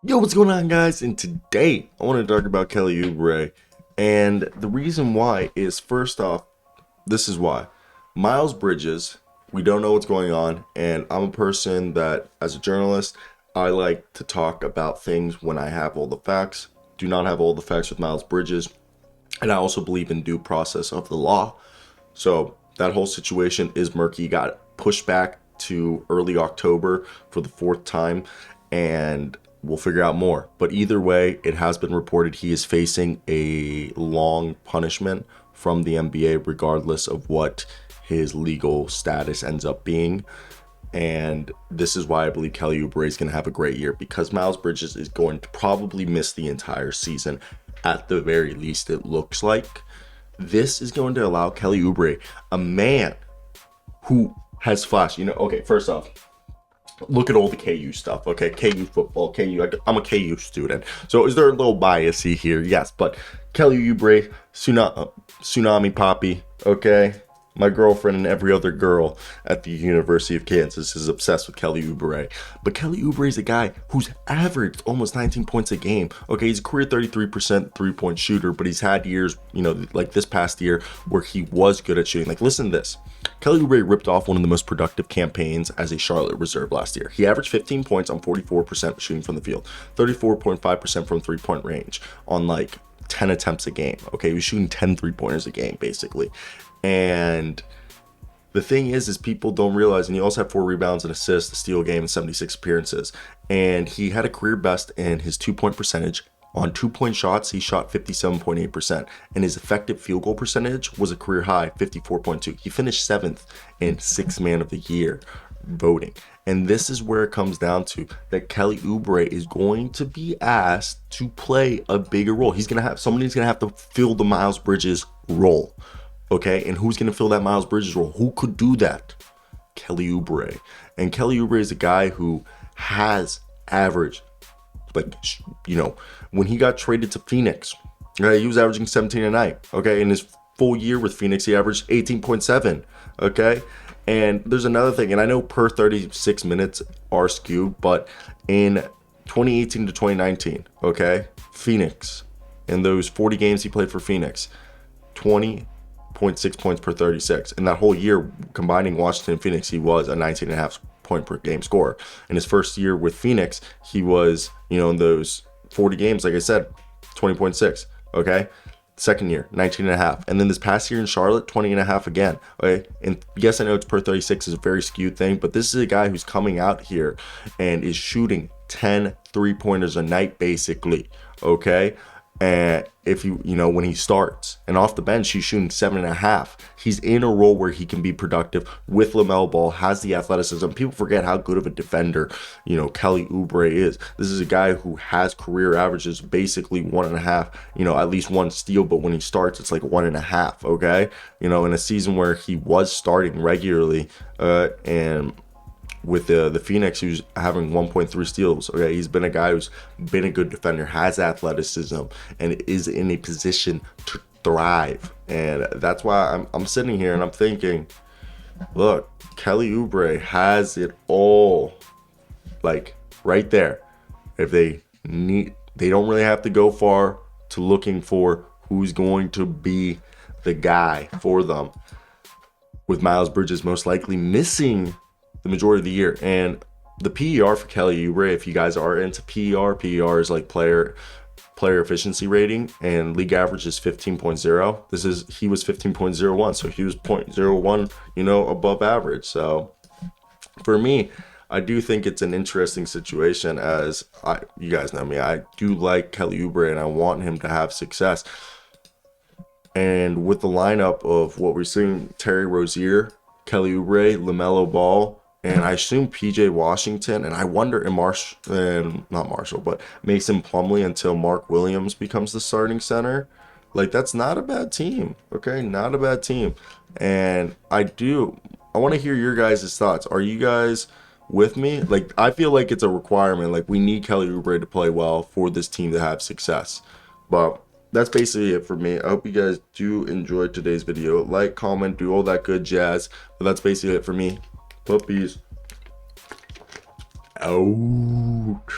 Yo, what's going on, guys? And today I want to talk about Kelly Oubre. And the reason why is, first off, this is why. Miles Bridges, we don't know what's going on. And I'm a person that, as a journalist, I like to talk about things when I have all the facts. Do not have all the facts with Miles Bridges. And I also believe in due process of the law. So that whole situation is murky. Got pushed back to early October for the fourth time. And we'll figure out more. But either way, it has been reported he is facing a long punishment from the NBA, regardless of what his legal status ends up being. And this is why I believe Kelly Oubre is going to have a great year, because Miles Bridges is going to probably miss the entire season. At the very least, it looks like. This is going to allow Kelly Oubre, a man who has flashed, okay, first off, look at all the KU stuff, okay? KU football, I'm a KU student. So is there a little biasy here? Yes, but Kelly Oubre, Tsunami Poppy, okay? My girlfriend and every other girl at the University of Kansas is obsessed with Kelly Oubre. But Kelly Oubre is a guy who's averaged almost 19 points a game. Okay, he's a career 33% three-point shooter, but he's had years, like this past year where he was good at shooting. Like, listen to this. Kelly Oubre ripped off one of the most productive campaigns as a Charlotte reserve last year. He averaged 15 points on 44% shooting from the field, 34.5% from three-point range on like 10 attempts a game. Okay, he was shooting 10 three-pointers a game, basically. And the thing is people don't realize, and he also had 4 rebounds and assists, a steal game, and 76 appearances. And he had a career best in his 2-point percentage. On 2-point shots, he shot 57.8%, and his effective field goal percentage was a career high, 54.2. He finished 7th in 6th Man of the Year voting. And this is where it comes down to that Kelly Oubre is going to be asked to play a bigger role. Somebody's gonna have to fill the Miles Bridges role. Okay, and who's going to fill that Miles Bridges role? Who could do that? Kelly Oubre. And Kelly Oubre is a guy who has averaged, when he got traded to Phoenix, he was averaging 17 a night. Okay, in his full year with Phoenix, he averaged 18.7. Okay, and there's another thing, and I know per 36 minutes are skewed, but in 2018 to 2019, okay, Phoenix, in those 40 games he played for Phoenix, 20.6 points per 36. And that whole year, combining Washington and Phoenix, he was a 19.5 point per game scorer. In his first year with Phoenix, he was, in those 40 games, like I said, 20.6. Okay. Second year, 19.5. And then this past year in Charlotte, 20.5 again. Okay. And yes, I know it's per 36 is a very skewed thing, but this is a guy who's coming out here and is shooting 10 3-pointers a night, basically. Okay. And if when he starts and off the bench, he's shooting 7.5. He's in a role where he can be productive with LaMelo Ball, has the athleticism. People forget how good of a defender, Kelly Oubre is. This is a guy who has career averages, basically 1.5, at least 1 steal. But when he starts, it's like 1.5. Okay. In a season where he was starting regularly, and with the Phoenix, who's having 1.3 steals. Okay, he's been a guy who's been a good defender, has athleticism, and is in a position to thrive. And that's why I'm sitting here and I'm thinking, look, Kelly Oubre has it all, like right there. If they don't really have to go far to looking for who's going to be the guy for them, with Miles Bridges most likely missing the majority of the year. And the PER for Kelly Oubre, if you guys are into PER is like player efficiency rating, and league average is 15.0. He was 15.01, so he was 0.01, above average. So for me, I do think it's an interesting situation, as you guys know me, I do like Kelly Oubre and I want him to have success. And with the lineup of what we're seeing, Terry Rozier, Kelly Oubre, LaMelo Ball, and I assume PJ Washington, and I wonder if Mason Plumlee until Mark Williams becomes the starting center. Like, that's not a bad team. Okay, not a bad team. And I want to hear your guys' thoughts. Are you guys with me? Like, I feel like it's a requirement. Like, we need Kelly Oubre to play well for this team to have success. But that's basically it for me. I hope you guys do enjoy today's video. Like, comment, do all that good jazz. But that's basically it for me. Puppies. Out.